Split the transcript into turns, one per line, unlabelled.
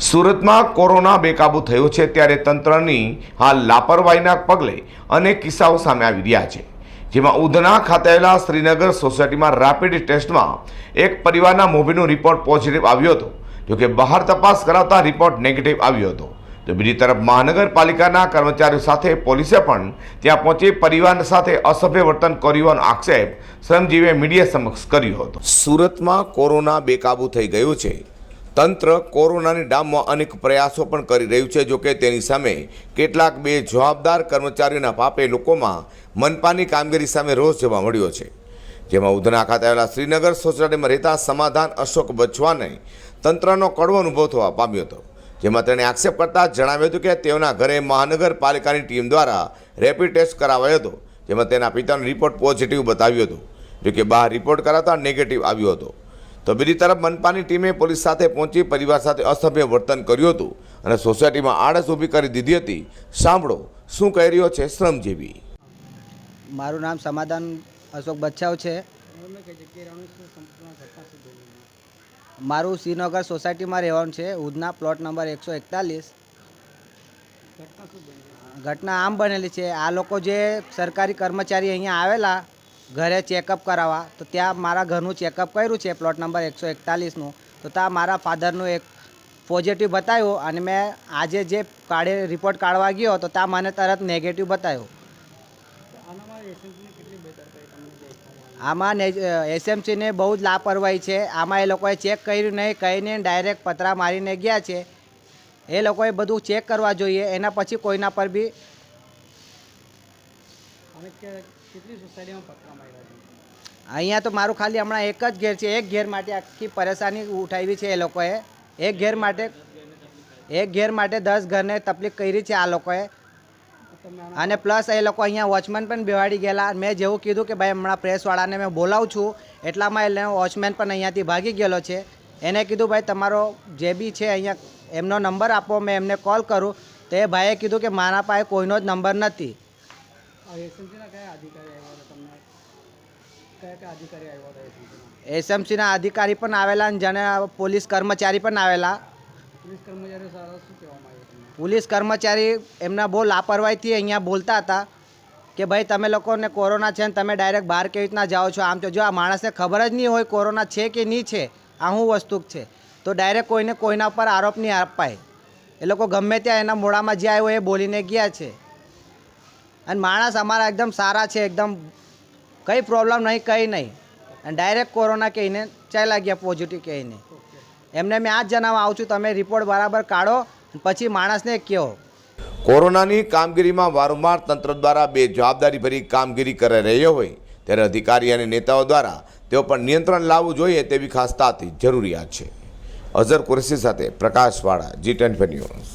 સુરતમાં કોરોના બેકાબૂ થયો છે ત્યારે તંત્રની હાલ લાપરવાહીના પગલે અનેક કિસ્સાઓ સામે આવી રહ્યા છે, જેમાં ઉધના ખાતે આવેલા શ્રીનગર સોસાયટીમાં રેપિડ ટેસ્ટમાં એક પરિવારના મોભીનો રિપોર્ટ પોઝિટિવ આવ્યો હતો, જોકે બહાર તપાસ કરાવતા રિપોર્ટ નેગેટિવ આવ્યો હતો. તો બીજી તરફ મહાનગરપાલિકાના કર્મચારીઓ સાથે પોલીસે પણ ત્યાં પહોંચી પરિવાર સાથે અસભ્ય વર્તન કર્યું હોવાનો આક્ષેપ શ્રમજીવીએ મીડિયા સમક્ષ કર્યો હતો. સુરતમાં કોરોના બેકાબૂ થઈ ગયું છે. તંત્ર કોરોનાની ડામમાં અનેક પ્રયાસો પણ કરી રહ્યું છે, જોકે તેની સામે કેટલાક બેજવાબદાર કર્મચારીઓના પાપે લોકોમાં મનપાની કામગીરી સામે રોષ જોવા મળ્યો છે. જેમાં ઉધના ખાતે આવેલા શ્રીનગર સોસાયટીમાં રહેતા સમાધાન અશોક બચવાને તંત્રનો કડવો અનુભવ થવા પામ્યો હતો, જેમાં તેણે આક્ષેપ કરતા જણાવ્યું હતું કે તેઓના ઘરે મહાનગરપાલિકાની ટીમ દ્વારા રેપિડ ટેસ્ટ કરાવાયો હતો, જેમાં તેના પિતાનો રિપોર્ટ પોઝિટિવ બતાવ્યો હતો, જોકે બહાર રિપોર્ટ કરાવતા નેગેટિવ આવ્યો હતો. તો બીજી તરફ મનપાની ટીમે પોલીસ સાથે પહોંચી પરિવાર સાથે અસભ્ય વર્તન કર્યું હતું અને સોસાયટીમાં આળસ ઊભી કરી દીધી હતી. સાંભળો શું કહી રહ્યો છે શ્રમજીવી.
મારું નામ સમાધાન અશોક બચ્ચાવ છે. મારું શ્રીનગર સોસાયટીમાં રહેવાનું છે, ઉધના પ્લોટ નંબર 141. ઘટના આમ બનેલી છે, આ લોકો જે સરકારી કર્મચારી અહીંયા આવેલા ઘરે ચેકઅપ કરાવવા, તો ત્યાં મારા ઘરનું ચેકઅપ કર્યું છે પ્લોટ નંબર 141નું, તો ત્યાં મારા ફાધરનું એક પોઝિટિવ બતાવ્યું અને મેં આજે જે રિપોર્ટ કાઢવા ગયો તો ત્યાં મને તરત નેગેટિવ બતાવ્યું. આમાં એસએમસીને બહુ જ લાપરવાહી છે. આમાં એ લોકોએ ચેક કર્યું નહીં, કહીને ડાયરેક્ટ પતરા મારીને ગયા છે. એ લોકોએ બધું ચેક કરવા જોઈએ, એના પછી કોઈના પર બી. અહીંયા તો મારું ખાલી હમણાં એક જ ઘેર છે. એક ઘેર માટે આખી પરેશાની ઉઠાવી છે એ લોકોએ. એક ઘેર માટે 10 ઘરને તકલીફ કરી છે આ લોકોએ. અને પ્લસ એ લોકો અહીંયા વોચમેન પણ બેવાડી ગયેલા. મેં જેવું કીધું કે ભાઈ હમણાં પ્રેસવાળાને મેં બોલાવું છું, એટલામાં એટલે વોચમેન પણ અહીંયાથી ભાગી ગયેલો છે. એને કીધું ભાઈ તમારો જે બી છે અહીંયા એમનો નંબર આપો, મેં એમને કોલ કરું. તો એ ભાઈએ કીધું કે મારા પાસે કોઈનો જ નંબર નથી. એસએમસીના અધિકારી પણ આવેલા અને જેને પોલીસ કર્મચારી પણ આવેલા. પોલીસ કર્મચારી એમના બહુ લાપરવાહીથી અહીંયા બોલતા હતા કે ભાઈ તમે લોકોને કોરોના છે ને તમે ડાયરેક્ટ બહાર કેવી રીતના જાઓ છો, આમ તો જો આ માણસને ખબર જ નહીં હોય કોરોના છે કે નહીં છે, આ શું વસ્તુ છે, તો ડાયરેક્ટ કોઈના પર આરોપ નહીં અપાય. એ લોકો ગમે ત્યાં એના મોડામાં જે આવ્યો એ બોલીને ગયા છે. અને માણસ અમારા એકદમ સારા છે, એકદમ કંઈ પ્રોબ્લેમ નહીં, કંઈ નહીં. અને ડાયરેક્ટ કોરોના કહીને ચાલ્યા ગયા, પોઝિટિવ કહીને. એમને મેં આ જ જણાવવા આવું છું, તમે રિપોર્ટ બરાબર કાઢો પછી માણસને કહો.
કોરોનાની કામગીરીમાં વારંવાર તંત્ર દ્વારા બેજવાબદારીભરી કામગીરી કરી રહ્યો હોય ત્યારે અધિકારી અને નેતાઓ દ્વારા તેઓ પર નિયંત્રણ લાવવું જોઈએ તેવી ખાસ તાતી જરૂરિયાત છે. અઝર કુરેશી સાથે પ્રકાશવાળા, G10 ન્યૂઝ.